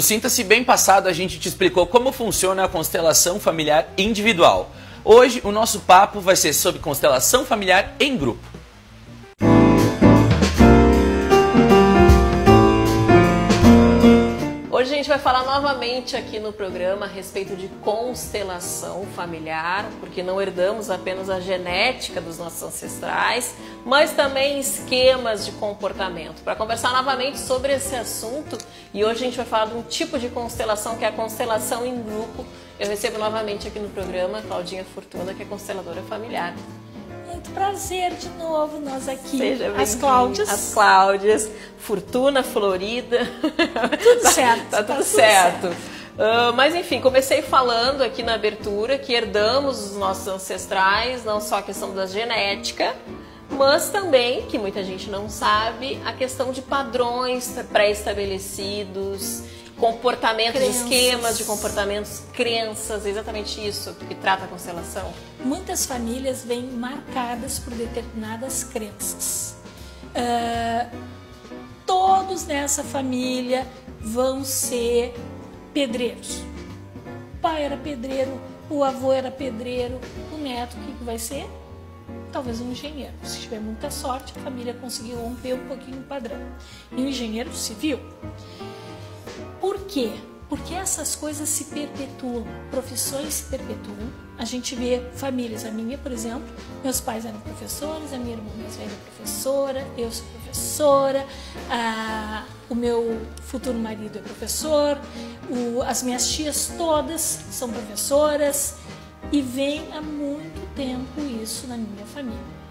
Sinta-se bem passado, a gente te explicou como funciona a constelação familiar individual. Hoje o nosso papo vai ser sobre constelação familiar em grupo. Hoje a gente vai falar novamente aqui no programa a respeito de constelação familiar, porque não herdamos apenas a genética dos nossos ancestrais, mas também esquemas de comportamento. Para conversar novamente sobre esse assunto, e hoje a gente vai falar de um tipo de constelação que é a constelação em grupo. Eu recebo novamente aqui no programa Claudinha Fortuna, que é consteladora familiar. Muito prazer de novo, nós aqui, as Cláudias. As Cláudias, Fortuna, Florida. Tudo certo. Tá tudo certo. Mas enfim, comecei falando aqui na abertura que herdamos os nossos ancestrais, não só a questão da genética, mas também, que muita gente não sabe, a questão de padrões pré-estabelecidos, comportamentos, crenças. Esquemas de comportamentos, crenças, exatamente isso que trata a constelação. Muitas famílias vêm marcadas por determinadas crenças. Todos nessa família vão ser pedreiros. O pai era pedreiro, o avô era pedreiro, o neto o que vai ser? Talvez um engenheiro. Se tiver muita sorte, a família conseguiu romper um pouquinho o padrão. E um engenheiro civil. Por quê? Porque essas coisas se perpetuam, profissões se perpetuam. A gente vê famílias, a minha, por exemplo, meus pais eram professores, a minha irmã mais velha é professora, eu sou professora, o meu futuro marido é professor, as minhas tias todas são professoras e vem há muito tempo isso na minha família.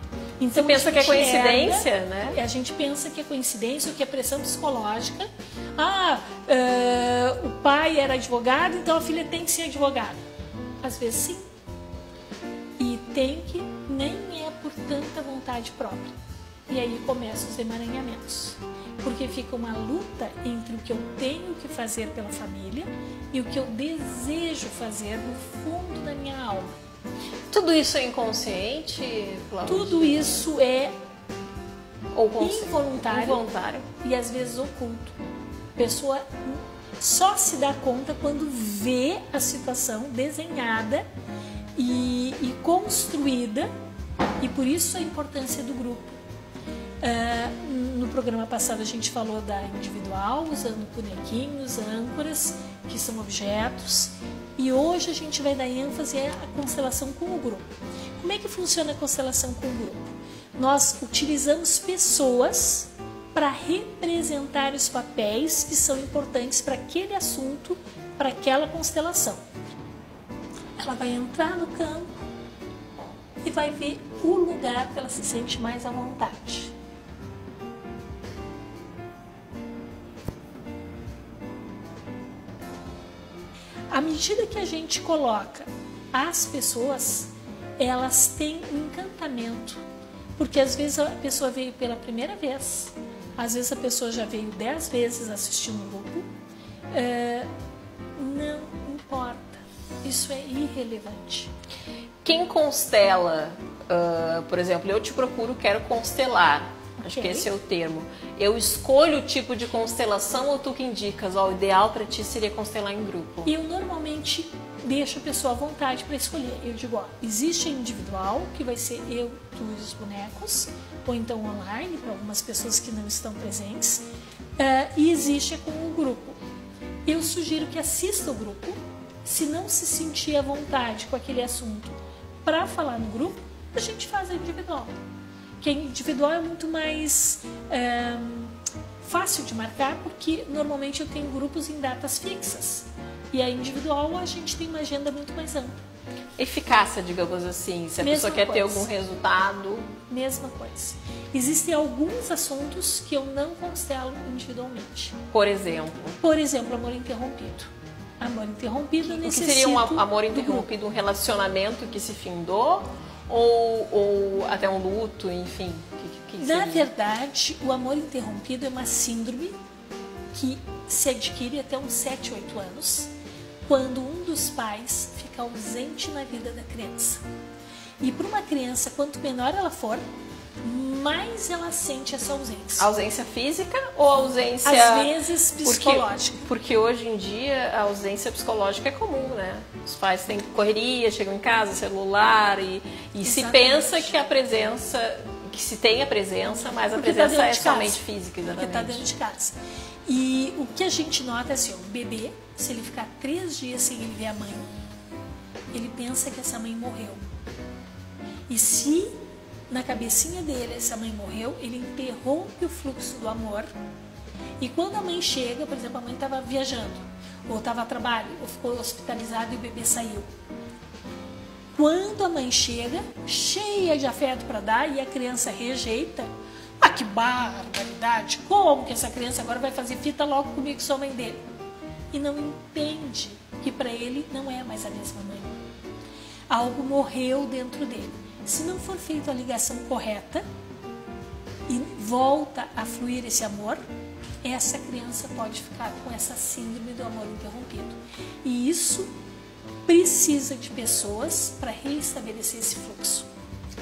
Então, você pensa que é coincidência, né? A gente pensa que é coincidência, ou que é pressão psicológica. O pai era advogado, então a filha tem que ser advogada. Às vezes sim. E tem que, nem é por tanta vontade própria. E aí começam os emaranhamentos. Porque fica uma luta entre o que eu tenho que fazer pela família e o que eu desejo fazer no fundo da minha alma. Tudo isso é inconsciente, Cláudia? Tudo isso é involuntário e às vezes oculto. A pessoa só se dá conta quando vê a situação desenhada e construída, e por isso a importância do grupo. No programa passado a gente falou da individual, usando bonequinhos, âncoras, que são objetos. E hoje a gente vai dar ênfase à constelação com o grupo. Como é que funciona a constelação com o grupo? Nós utilizamos pessoas para representar os papéis que são importantes para aquele assunto, para aquela constelação. Ela vai entrar no campo e vai ver o lugar que ela se sente mais à vontade. À medida que a gente coloca as pessoas, elas têm um encantamento. Porque às vezes a pessoa veio pela primeira vez, às vezes a pessoa já veio 10 vezes assistir um grupo. Não importa, isso é irrelevante. Quem constela, por exemplo, eu te procuro, quero constelar. Acho que esse é o termo. Eu escolho o tipo de constelação ou tu que indicas? O ideal para ti seria constelar em grupo. Eu normalmente deixo a pessoa à vontade para escolher. Eu digo, existe a individual, que vai ser eu, tu e os bonecos, ou então online, para algumas pessoas que não estão presentes, e existe com o grupo. Eu sugiro que assista o grupo, se não se sentir à vontade com aquele assunto para falar no grupo, a gente faz a individual. Que a individual é muito mais fácil de marcar, porque normalmente eu tenho grupos em datas fixas. E a individual a gente tem uma agenda muito mais ampla. Eficácia, digamos assim, se a pessoa quer ter algum resultado. Mesma coisa. Existem alguns assuntos que eu não constelo individualmente. Por exemplo? Por exemplo, amor interrompido. Amor interrompido necessita... O que seria um amor interrompido? Um relacionamento que se findou? Ou até um luto, enfim? Na verdade, o amor interrompido é uma síndrome que se adquire até uns 7, 8 anos, quando um dos pais fica ausente na vida da criança. E para uma criança, quanto menor ela for, mais ela sente essa ausência. Ausência física ou ausência... Às vezes psicológica. Porque hoje em dia a ausência psicológica é comum, né? Os pais têm correria, chegam em casa, celular e se pensa que a presença, que se tem a presença, mas a presença é somente física, exatamente. Porque está dentro de casa. E o que a gente nota é assim, o bebê, se ele ficar 3 dias sem ele ver a mãe, ele pensa que essa mãe morreu. E se na cabecinha dele essa mãe morreu, ele interrompe o fluxo do amor. E quando a mãe chega, por exemplo, a mãe estava viajando, ou estava a trabalho, ou ficou hospitalizado e o bebê saiu. Quando a mãe chega, cheia de afeto para dar, e a criança rejeita, que barbaridade, como que essa criança agora vai fazer fita logo comigo que sou mãe dele? E não entende que para ele não é mais a mesma mãe. Algo morreu dentro dele. Se não for feita a ligação correta e volta a fluir esse amor, essa criança pode ficar com essa síndrome do amor interrompido. E isso precisa de pessoas para reestabelecer esse fluxo.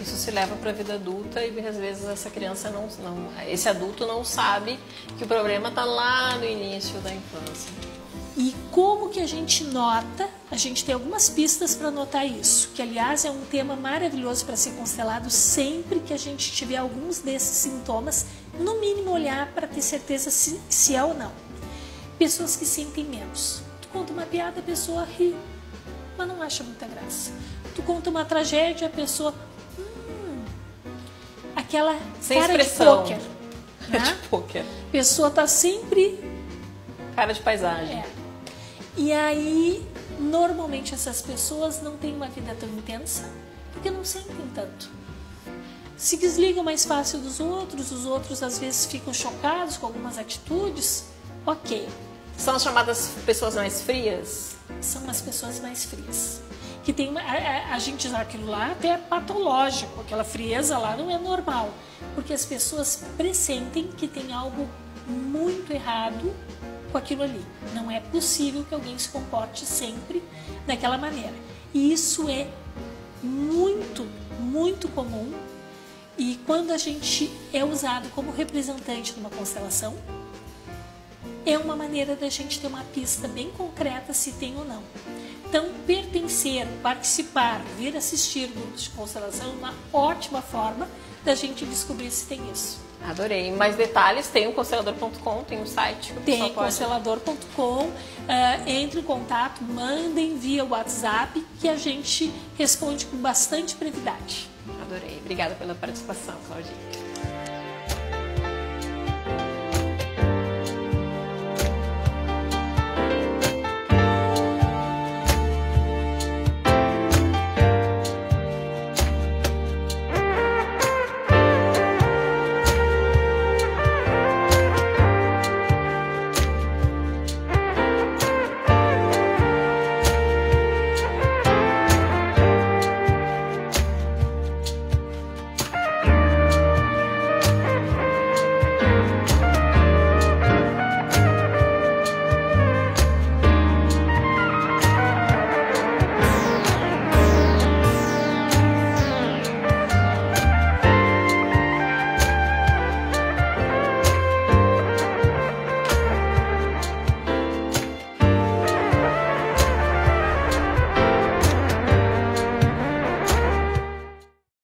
Isso se leva para a vida adulta e às vezes essa criança esse adulto não sabe que o problema está lá no início da infância. E como que a gente nota? A gente tem algumas pistas para notar isso, que aliás é um tema maravilhoso para ser constelado sempre que a gente tiver alguns desses sintomas, no mínimo olhar para ter certeza se é ou não. Pessoas que sentem menos. Tu conta uma piada, a pessoa ri, mas não acha muita graça. Tu conta uma tragédia, a pessoa... aquela sem cara expressão. De pôquer. Cara de pôquer. A pessoa tá sempre... cara de paisagem. É. E aí, normalmente essas pessoas não têm uma vida tão intensa, porque não sentem tanto. Se desligam mais fácil dos outros, os outros às vezes ficam chocados com algumas atitudes, ok. São as chamadas pessoas mais frias? São as pessoas mais frias. Que tem a gente diz aquilo lá até é patológico, aquela frieza lá não é normal, porque as pessoas pressentem que tem algo muito errado com aquilo ali. Não é possível que alguém se comporte sempre daquela maneira. E isso é muito, muito comum. E quando a gente é usado como representante de uma constelação, é uma maneira da gente ter uma pista bem concreta se tem ou não. Então, pertencer, participar, vir assistir grupos de constelação é uma ótima forma da gente descobrir se tem isso. Adorei. Mais detalhes, tem o constelador.com, tem o site. Tem constelador.com, entre em contato, mandem via WhatsApp que a gente responde com bastante brevidade. Adorei. Obrigada pela participação, Claudinha.